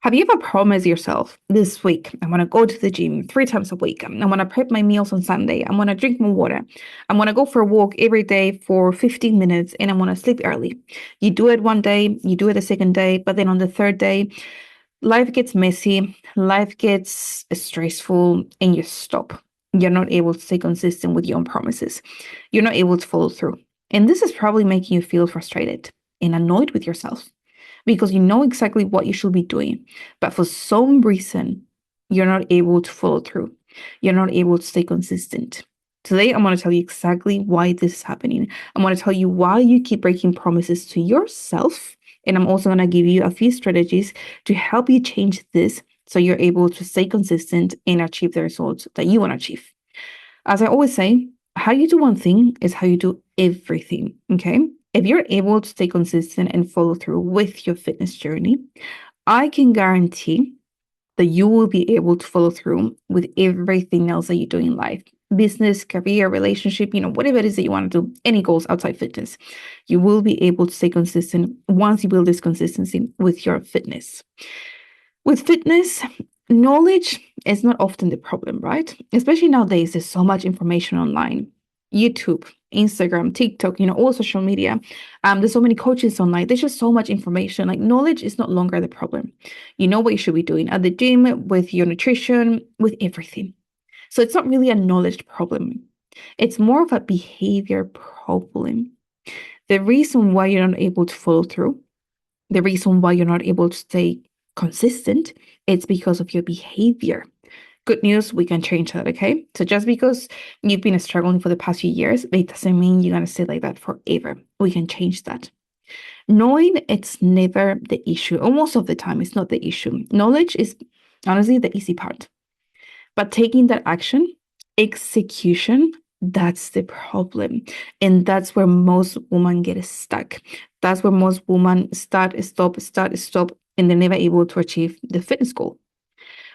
Have you ever promised yourself this week, I want to go to the gym 3 times a week. I want to prep my meals on Sunday. I want to drink more water. I want to go for a walk every day for 15 minutes and I want to sleep early. You do it one day, you do it the second day, but then on the third day, life gets messy, life gets stressful, and you stop. You're not able to stay consistent with your own promises. You're not able to follow through. And this is probably making you feel frustrated and annoyed with yourself because you know exactly what you should be doing. But for some reason, you're not able to follow through. You're not able to stay consistent. Today, I'm going to tell you exactly why this is happening. I'm going to tell you why you keep breaking promises to yourself. And I'm also going to give you a few strategies to help you change this so you're able to stay consistent and achieve the results that you want to achieve. As I always say, how you do one thing is how you do everything. Okay. If you're able to stay consistent and follow through with your fitness journey, I can guarantee that you will be able to follow through with everything else that you do in life. Business, career, relationship, whatever it is that you want to do, any goals outside fitness, you will be able to stay consistent once you build this consistency with your fitness. With fitness, knowledge is not often the problem, right? Especially nowadays, there's so much information online. YouTube, Instagram, TikTok, all social media. There's so many coaches online. There's just so much information. Like knowledge is not longer the problem. You know what you should be doing at the gym, with your nutrition, with everything. So it's not really a knowledge problem. It's more of a behavior problem. The reason why you're not able to follow through, the reason why you're not able to stay consistent, it's because of your behavior. Good news, we can change that, okay? So just because you've been struggling for the past few years, it doesn't mean you're going to stay like that forever. We can change that. Knowing it's never the issue, or most of the time, it's not the issue. Knowledge is honestly the easy part. But taking that action, execution, that's the problem. And that's where most women get stuck. That's where most women start, stop, and they're never able to achieve the fitness goal.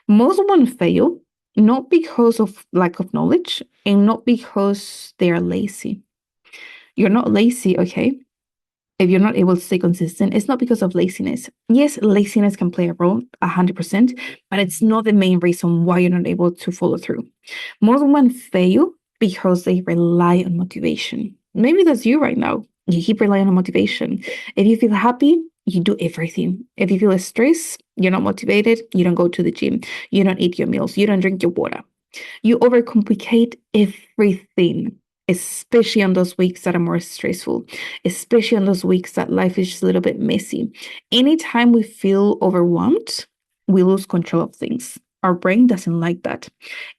Most women fail not because of lack of knowledge and not because they are lazy. You're not lazy, okay? If you're not able to stay consistent, it's not because of laziness. Yes, laziness can play a role 100%, but it's not the main reason why you're not able to follow through. Most women fail because they rely on motivation. Maybe that's you right now. You keep relying on motivation. If you feel happy, you do everything. If you feel stressed, you're not motivated, you don't go to the gym, you don't eat your meals, you don't drink your water. You overcomplicate everything, especially on those weeks that are more stressful, especially on those weeks that life is just a little bit messy. Anytime we feel overwhelmed, we lose control of things. Our brain doesn't like that.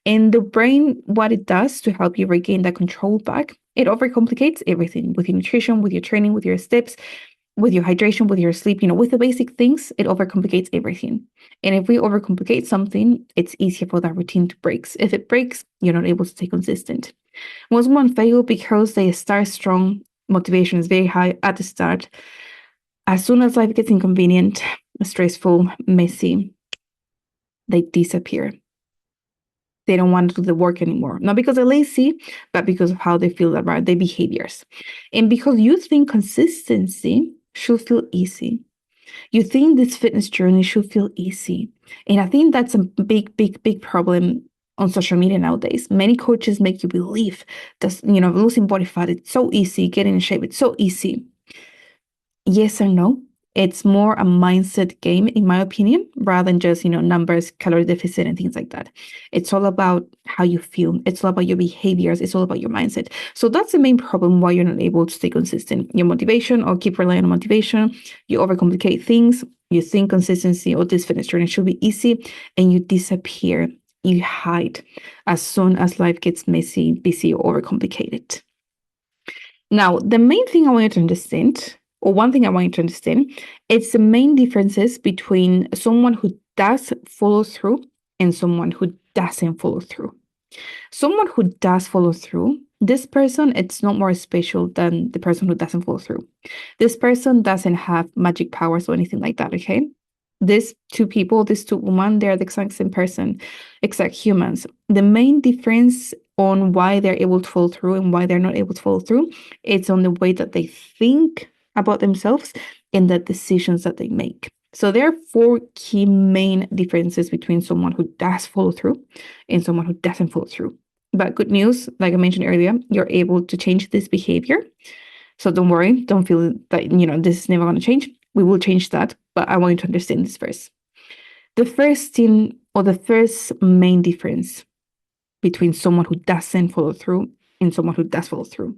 And the brain, what it does to help you regain that control back, it overcomplicates everything with your nutrition, with your training, with your steps, with your hydration, with your sleep, with the basic things, it overcomplicates everything. And if we overcomplicate something, it's easier for that routine to break. If it breaks, you're not able to stay consistent. Most women fail because they start strong, motivation is very high at the start. As soon as life gets inconvenient, stressful, messy, they disappear. They don't want to do the work anymore. Not because they're lazy, but because of how they feel about their behaviors. And because you think consistency should feel easy. You think this fitness journey should feel easy. And I think that's a big problem on social media nowadays. Many coaches make you believe that, losing body fat, it's so easy, getting in shape, it's so easy. Yes or no? It's more a mindset game, in my opinion, rather than just, numbers, calorie deficit, and things like that. It's all about how you feel. It's all about your behaviors. It's all about your mindset. So that's the main problem why you're not able to stay consistent. Your motivation or keep relying on motivation. You overcomplicate things. You think consistency or this fitness journey should be easy, and you disappear. You hide as soon as life gets messy, busy, or overcomplicated. Now, the main thing I want you to understand, or one thing I want you to understand, it's the main differences between someone who does follow through and someone who doesn't follow through. Someone who does follow through, this person, it's not more special than the person who doesn't follow through. This person doesn't have magic powers or anything like that, okay? These two people, these two women, they're the exact same person, exact humans. The main difference on why they're able to follow through and why they're not able to follow through, it's on the way that they think about themselves and the decisions that they make. So there are four key main differences between someone who does follow through and someone who doesn't follow through. But good news, like I mentioned earlier, you're able to change this behavior. So don't worry, don't feel that, this is never going to change. We will change that, but I want you to understand this first. The first thing or the first main difference between someone who doesn't follow through and someone who does follow through,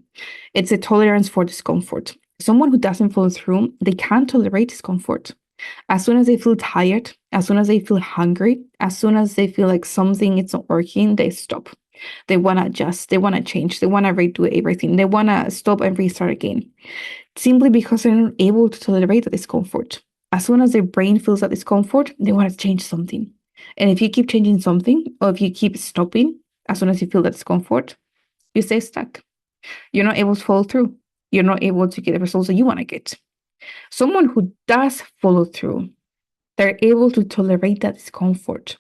it's a tolerance for discomfort. Someone who doesn't follow through, they can't tolerate discomfort. As soon as they feel tired, as soon as they feel hungry, as soon as they feel like something is not working, they stop. They want to adjust, they want to change, they want to redo everything, they want to stop and restart again, simply because they're not able to tolerate the discomfort. As soon as their brain feels that discomfort, they want to change something. And if you keep changing something, or if you keep stopping, as soon as you feel that discomfort, you stay stuck. You're not able to follow through. You're not able to get the results that you want to get. Someone who does follow through, they're able to tolerate that discomfort,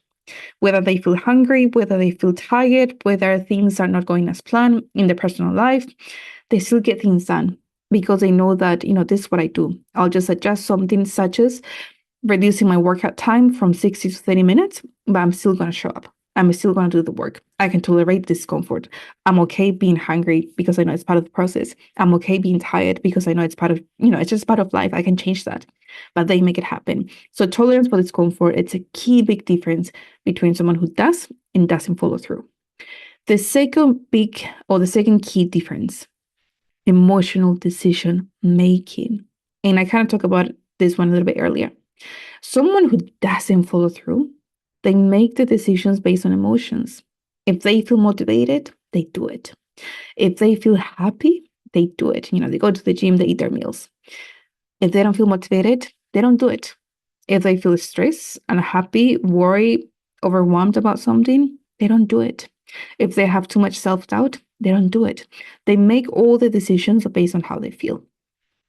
whether they feel hungry, whether they feel tired, whether things are not going as planned in their personal life, they still get things done because they know that, this is what I do. I'll just adjust something such as reducing my workout time from 60 to 30 minutes, but I'm still going to show up. I'm still going to do the work. I can tolerate discomfort. I'm okay being hungry because I know it's part of the process. I'm okay being tired because I know it's part of, it's just part of life. I can change that, but they make it happen. So tolerance for discomfort, it's a key big difference between someone who does and doesn't follow through. The second key difference, emotional decision making. And I kind of talked about this one a little bit earlier. Someone who doesn't follow through, they make the decisions based on emotions. If they feel motivated, they do it. If they feel happy, they do it. They go to the gym, they eat their meals. If they don't feel motivated, they don't do it. If they feel stressed, unhappy, worried, overwhelmed about something, they don't do it. If they have too much self-doubt, they don't do it. They make all the decisions based on how they feel.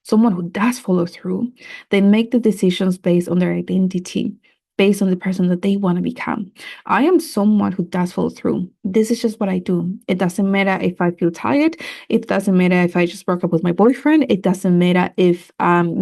Someone who does follow through, they make the decisions based on their identity, based on the person that they want to become. I am someone who does follow through. This is just what I do. It doesn't matter if I feel tired. It doesn't matter if I just broke up with my boyfriend. It doesn't matter if I'm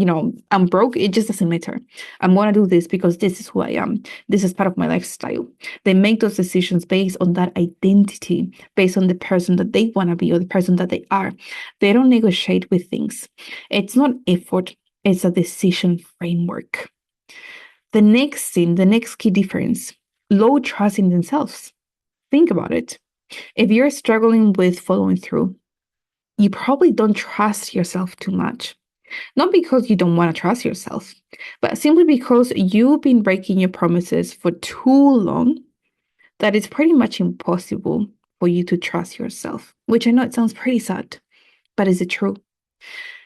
broke. It just doesn't matter. I'm gonna do this because this is who I am. This is part of my lifestyle. They make those decisions based on that identity, based on the person that they want to be or the person that they are. They don't negotiate with things. It's not effort, it's a decision framework. The next thing, the next key difference, low trust in themselves. Think about it. If you're struggling with following through, you probably don't trust yourself too much. Not because you don't want to trust yourself, but simply because you've been breaking your promises for too long that it's pretty much impossible for you to trust yourself, which I know it sounds pretty sad, but is it true?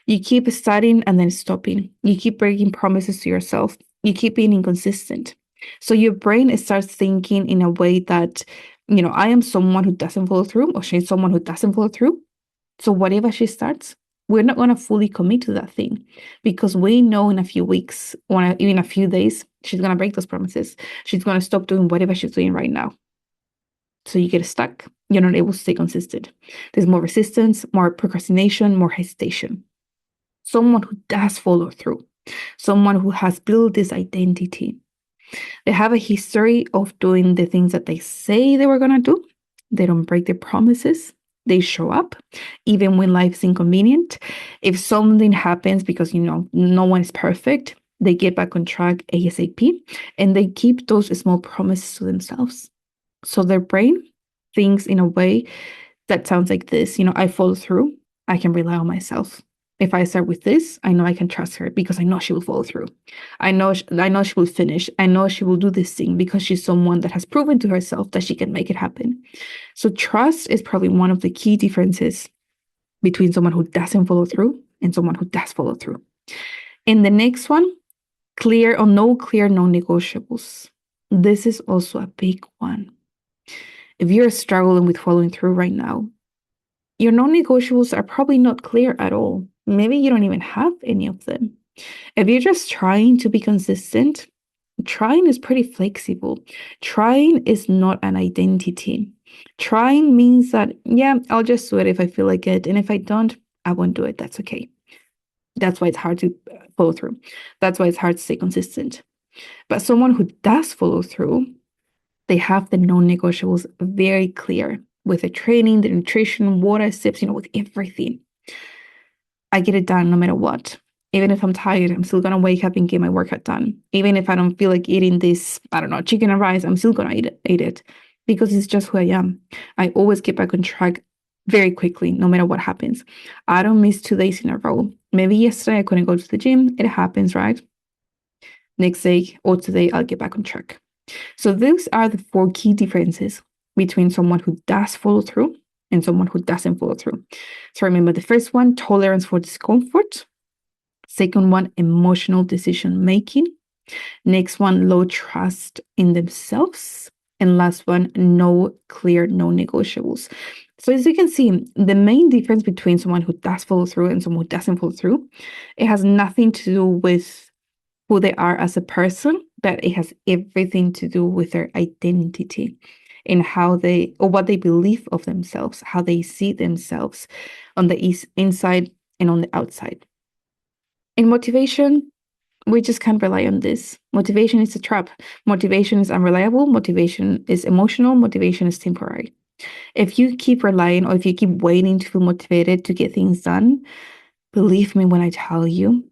You keep starting and then stopping. You keep breaking promises to yourself. You keep being inconsistent. So your brain starts thinking in a way that, I am someone who doesn't follow through, or she's someone who doesn't follow through. So whatever she starts, we're not going to fully commit to that thing because we know in a few weeks or even a few days, she's going to break those promises. She's going to stop doing whatever she's doing right now. So you get stuck. You're not able to stay consistent. There's more resistance, more procrastination, more hesitation. Someone who does follow through, someone who has built this identity. They have a history of doing the things that they say they were going to do. They don't break their promises. They show up even when life's inconvenient. If something happens, because, no one is perfect, they get back on track ASAP and they keep those small promises to themselves. So their brain thinks in a way that sounds like this, I follow through. I can rely on myself. If I start with this, I know I can trust her because I know she will follow through. I know she will finish. I know she will do this thing because she's someone that has proven to herself that she can make it happen. So trust is probably one of the key differences between someone who doesn't follow through and someone who does follow through. And the next one, clear non-negotiables. This is also a big one. If you're struggling with following through right now, your non-negotiables are probably not clear at all. Maybe you don't even have any of them. If you're just trying to be consistent, trying is pretty flexible. Trying is not an identity. Trying means that, yeah, I'll just do it if I feel like it. And if I don't, I won't do it. That's okay. That's why it's hard to follow through. That's why it's hard to stay consistent. But someone who does follow through, they have the non-negotiables very clear with the training, the nutrition, water steps, with everything. I get it done no matter what. Even if I'm tired, I'm still gonna wake up and get my workout done. Even if I don't feel like eating this, I don't know, chicken and rice, I'm still gonna eat it because it's just who I am. I always get back on track very quickly, no matter what happens. I don't miss 2 days in a row. Maybe yesterday I couldn't go to the gym. It happens, right? Next day or today, I'll get back on track. So those are the 4 key differences between someone who does follow through and someone who doesn't follow through. So remember the first one, tolerance for discomfort. Second one, emotional decision making. Next one, low trust in themselves. And last one, no negotiables. So as you can see, the main difference between someone who does follow through and someone who doesn't follow through, it has nothing to do with who they are as a person, but it has everything to do with their identity and how they, or what they believe of themselves, how they see themselves on the inside and on the outside. In motivation, we just can't rely on this. Motivation is a trap. Motivation is unreliable. Motivation is emotional. Motivation is temporary. If you keep relying or if you keep waiting to feel motivated to get things done, believe me when I tell you,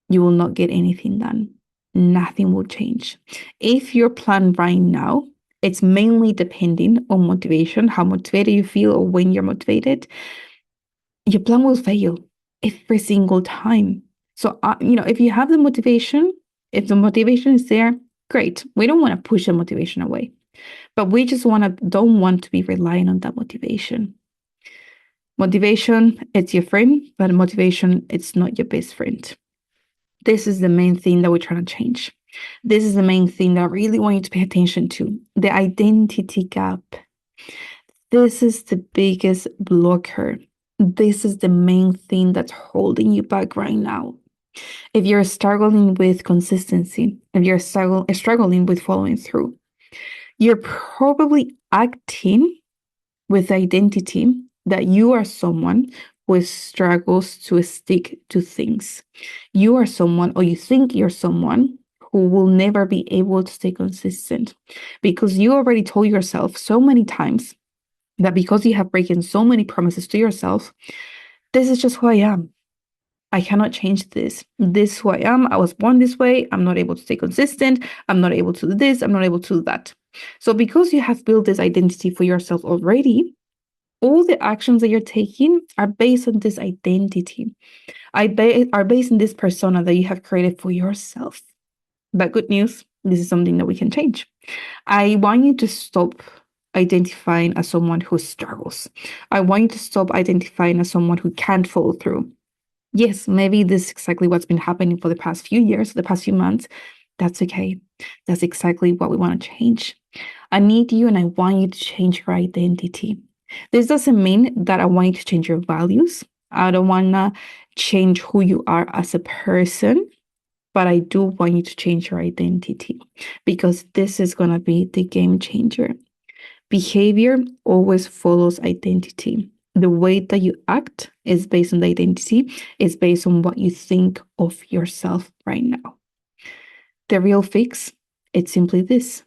you will not get anything done. Nothing will change. If your plan right now, it's mainly depending on motivation, how motivated you feel or when you're motivated, your plan will fail every single time. So, if you have the motivation, if the motivation is there, great. We don't want to push the motivation away, but we just don't want to be relying on that motivation. Motivation, it's your friend, but motivation, it's not your best friend. This is the main thing that we're trying to change. This is the main thing that I really want you to pay attention to. The identity gap. This is the biggest blocker. This is the main thing that's holding you back right now. If you're struggling with consistency, if you're struggling with following through, you're probably acting with identity that you are someone who struggles to stick to things. You are someone, or you think you're someone who will never be able to stay consistent because you already told yourself so many times that because you have broken so many promises to yourself, this is just who I am. I cannot change this. This is who I am. I was born this way. I'm not able to stay consistent. I'm not able to do this. I'm not able to do that. So because you have built this identity for yourself already, all the actions that you're taking are based on this identity, are based on this persona that you have created for yourself. But good news, this is something that we can change. I want you to stop identifying as someone who struggles. I want you to stop identifying as someone who can't follow through. Yes, maybe this is exactly what's been happening for the past few years, the past few months. That's okay. That's exactly what we want to change. I need you and I want you to change your identity. This doesn't mean that I want you to change your values. I don't want to change who you are as a person, but I do want you to change your identity because this is going to be the game changer. Behavior always follows identity. The way that you act is based on the identity, it's based on what you think of yourself right now. The real fix, it's simply this: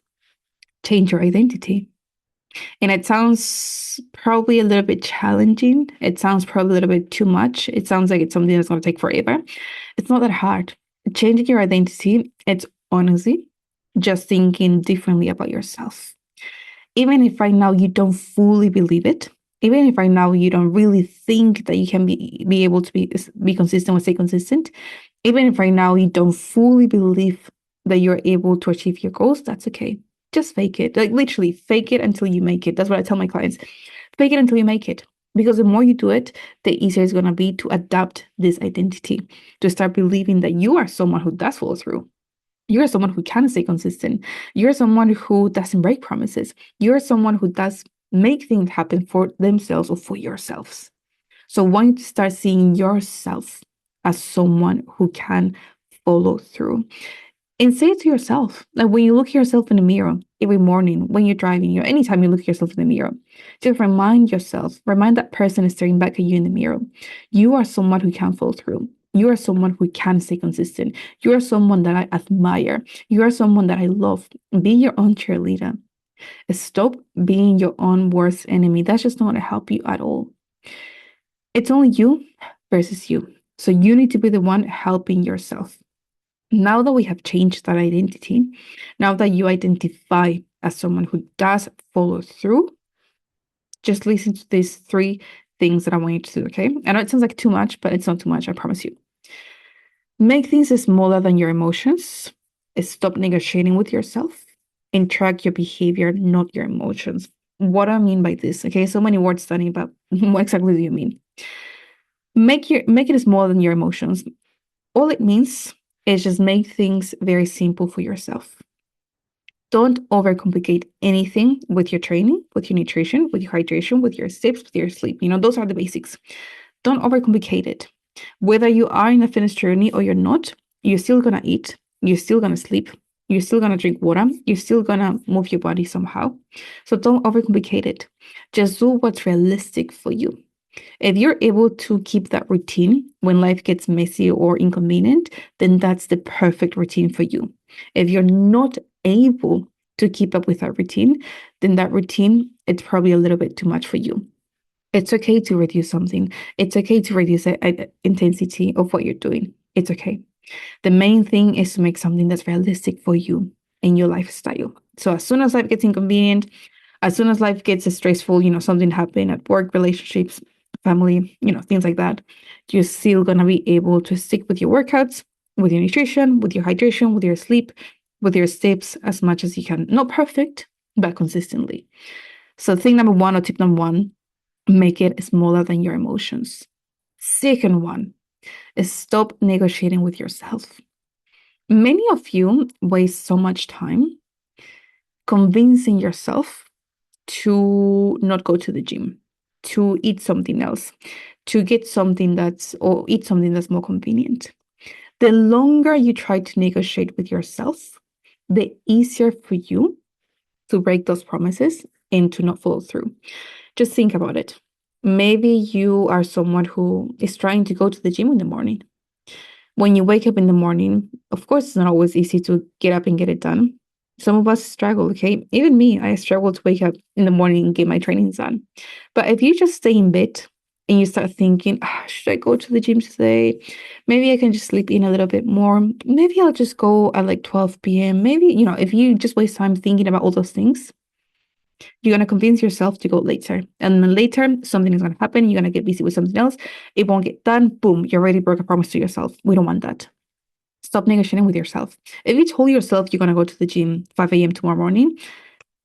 change your identity. And it sounds probably a little bit challenging. It sounds probably a little bit too much. It sounds like it's something that's going to take forever. It's not that hard. Changing your identity, it's honestly just thinking differently about yourself. Even if right now you don't fully believe it, even if right now you don't really think that you can be able to be consistent or stay consistent, even if right now you don't fully believe that you're able to achieve your goals, that's okay. Just fake it. Like literally fake it until you make it. That's what I tell my clients. Fake it until you make it. Because the more you do it, the easier it's going to be to adapt this identity, to start believing that you are someone who does follow through. You're someone who can stay consistent. You're someone who doesn't break promises. You're someone who does make things happen for themselves or for yourselves. So want you to start seeing yourself as someone who can follow through. And say it to yourself. Like when you look at yourself in the mirror every morning, when you're driving, anytime you look at yourself in the mirror, just remind that person is staring back at you in the mirror. You are someone who can follow through. You are someone who can stay consistent. You are someone that I admire. You are someone that I love. Be your own cheerleader. Stop being your own worst enemy. That's just not going to help you at all. It's only you versus you. So you need to be the one helping yourself. Now that we have changed that identity, now that you identify as someone who does follow through, just listen to these three things that I want you to do, okay? I know it sounds like too much, but it's not too much, I promise you. Make things smaller than your emotions. Stop negotiating with yourself and track your behavior, not your emotions. What I mean by this, okay? So many words, Danny, but what exactly do you mean? Make it smaller than your emotions. All it means is just make things very simple for yourself. Don't overcomplicate anything with your training, with your nutrition, with your hydration, with your steps, with your sleep. Those are the basics. Don't overcomplicate it. Whether you are in a fitness journey or you're not, you're still gonna eat, you're still gonna sleep, you're still gonna drink water, you're still gonna move your body somehow. So don't overcomplicate it. Just do what's realistic for you. If you're able to keep that routine when life gets messy or inconvenient, then that's the perfect routine for you. If you're not able to keep up with that routine, then that routine, it's probably a little bit too much for you. It's okay to reduce something. It's okay to reduce the intensity of what you're doing. It's okay. The main thing is to make something that's realistic for you and your lifestyle. So as soon as life gets inconvenient, as soon as life gets stressful, something happened at work, relationships, family, things like that, you're still going to be able to stick with your workouts, with your nutrition, with your hydration, with your sleep, with your steps as much as you can. Not perfect, but consistently. So thing number one, or tip number one, make it smaller than your emotions. Second one is stop negotiating with yourself. Many of you waste so much time convincing yourself to not go to the gym, to eat something else, to get something or eat something that's more convenient. The longer you try to negotiate with yourself, the easier for you to break those promises and to not follow through. Just think about it. Maybe you are someone who is trying to go to the gym in the morning. When you wake up in the morning, of course, it's not always easy to get up and get it done. Some of us struggle, okay? Even me, I struggle to wake up in the morning and get my trainings done. But if you just stay in bed and you start thinking, should I go to the gym today? Maybe I can just sleep in a little bit more. Maybe I'll just go at like 12 p.m. Maybe, if you just waste time thinking about all those things, you're going to convince yourself to go later. And then later, something is going to happen. You're going to get busy with something else. It won't get done. Boom, you already broke a promise to yourself. We don't want that. Stop negotiating with yourself. If you told yourself you're going to go to the gym 5 a.m. tomorrow morning,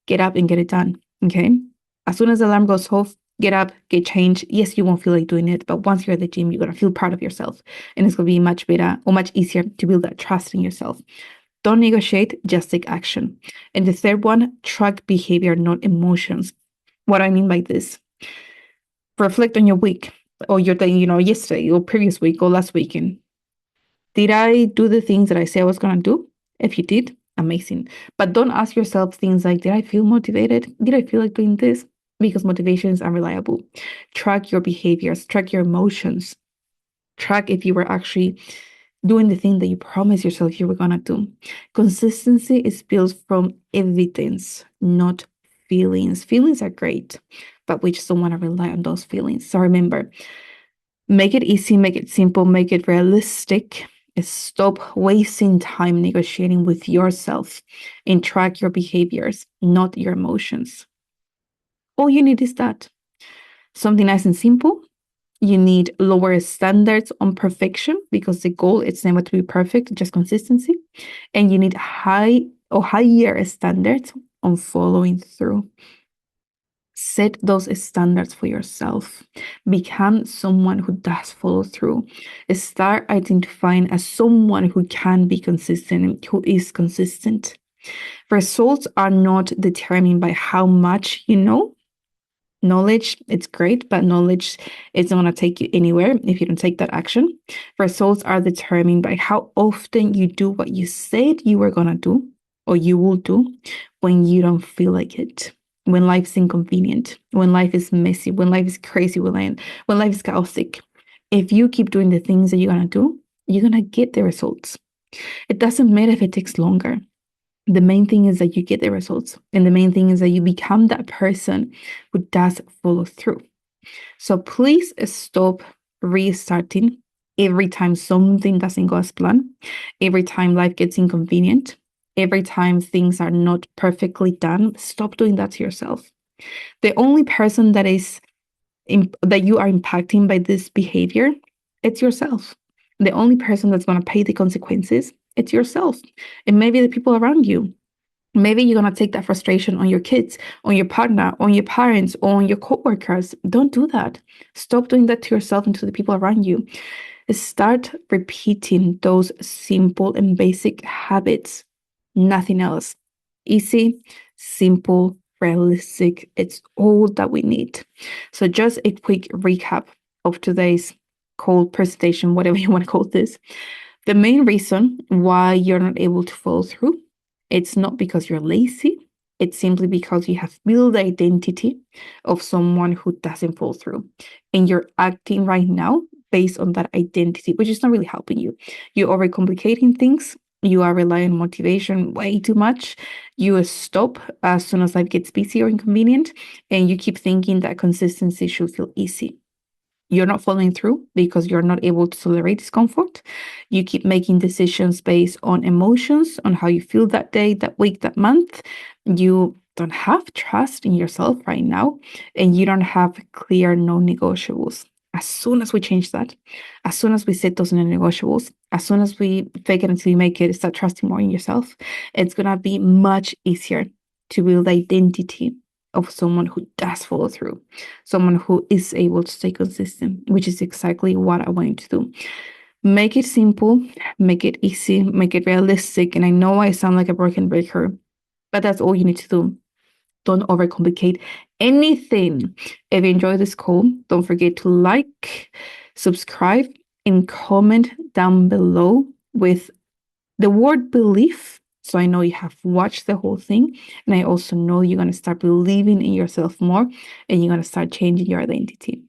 get up and get it done. Okay? As soon as the alarm goes off, get up, get changed. Yes, you won't feel like doing it, but once you're at the gym, you're going to feel proud of yourself. And it's going to be much better or much easier to build that trust in yourself. Don't negotiate, just take action. And the third one, track behavior, not emotions. What I mean by this, reflect on your week or your day, yesterday or previous week or last weekend. Did I do the things that I said I was going to do? If you did, amazing. But don't ask yourself things like, did I feel motivated? Did I feel like doing this? Because motivation is unreliable. Track your behaviors, track your emotions, track if you were actually doing the thing that you promised yourself you were going to do. Consistency is built from evidence, not feelings. Feelings are great, but we just don't want to rely on those feelings. So remember, make it easy, make it simple, make it realistic. Stop wasting time negotiating with yourself and track your behaviors, not your emotions. All you need is that. Something nice and simple. You need lower standards on perfection because the goal is never to be perfect, just consistency. And you need higher standards on following through. Set those standards for yourself. Become someone who does follow through. Start identifying as someone who can be consistent and who is consistent. Results are not determined by how much you know. Knowledge, it's great, but knowledge isn't going to take you anywhere if you don't take that action. Results are determined by how often you do what you said you were going to do or you will do when you don't feel like it, when life's inconvenient, when life is messy, when life is crazy, when life is chaotic. If you keep doing the things that you're going to do, you're going to get the results. It doesn't matter if it takes longer. The main thing is that you get the results. And the main thing is that you become that person who does follow through. So please stop restarting every time something doesn't go as planned, every time life gets inconvenient, every time things are not perfectly done. Stop doing that to yourself. The only person that you are impacting by this behavior, it's yourself. The only person that's going to pay the consequences, it's yourself. And maybe the people around you. Maybe you're going to take that frustration on your kids, on your partner, on your parents, or on your coworkers. Don't do that. Stop doing that to yourself and to the people around you. Start repeating those simple and basic habits. Nothing else. Easy, simple, realistic. It's all that we need. So just a quick recap of today's call presentation, whatever you want to call this. The main reason why you're not able to follow through, it's not because you're lazy. It's simply because you have built the identity of someone who doesn't follow through. And you're acting right now based on that identity, which is not really helping you. You're overcomplicating things. You are relying on motivation way too much. You stop as soon as life gets busy or inconvenient. And you keep thinking that consistency should feel easy. You're not following through because you're not able to tolerate discomfort. You keep making decisions based on emotions, on how you feel that day, that week, that month. You don't have trust in yourself right now, and you don't have clear non-negotiables. As soon as we change that, as soon as we set those non-negotiables, as soon as we fake it until you make it, start trusting more in yourself, it's going to be much easier to build identity of someone who does follow through, someone who is able to stay consistent, which is exactly what I want you to do. Make it simple, make it easy, make it realistic. And I know I sound like a broken breaker, but that's all you need to do. Don't overcomplicate anything. If you enjoy this call, don't forget to like, subscribe, and comment down below with the word belief. So I know you have watched the whole thing. And I also know you're going to start believing in yourself more and you're going to start changing your identity.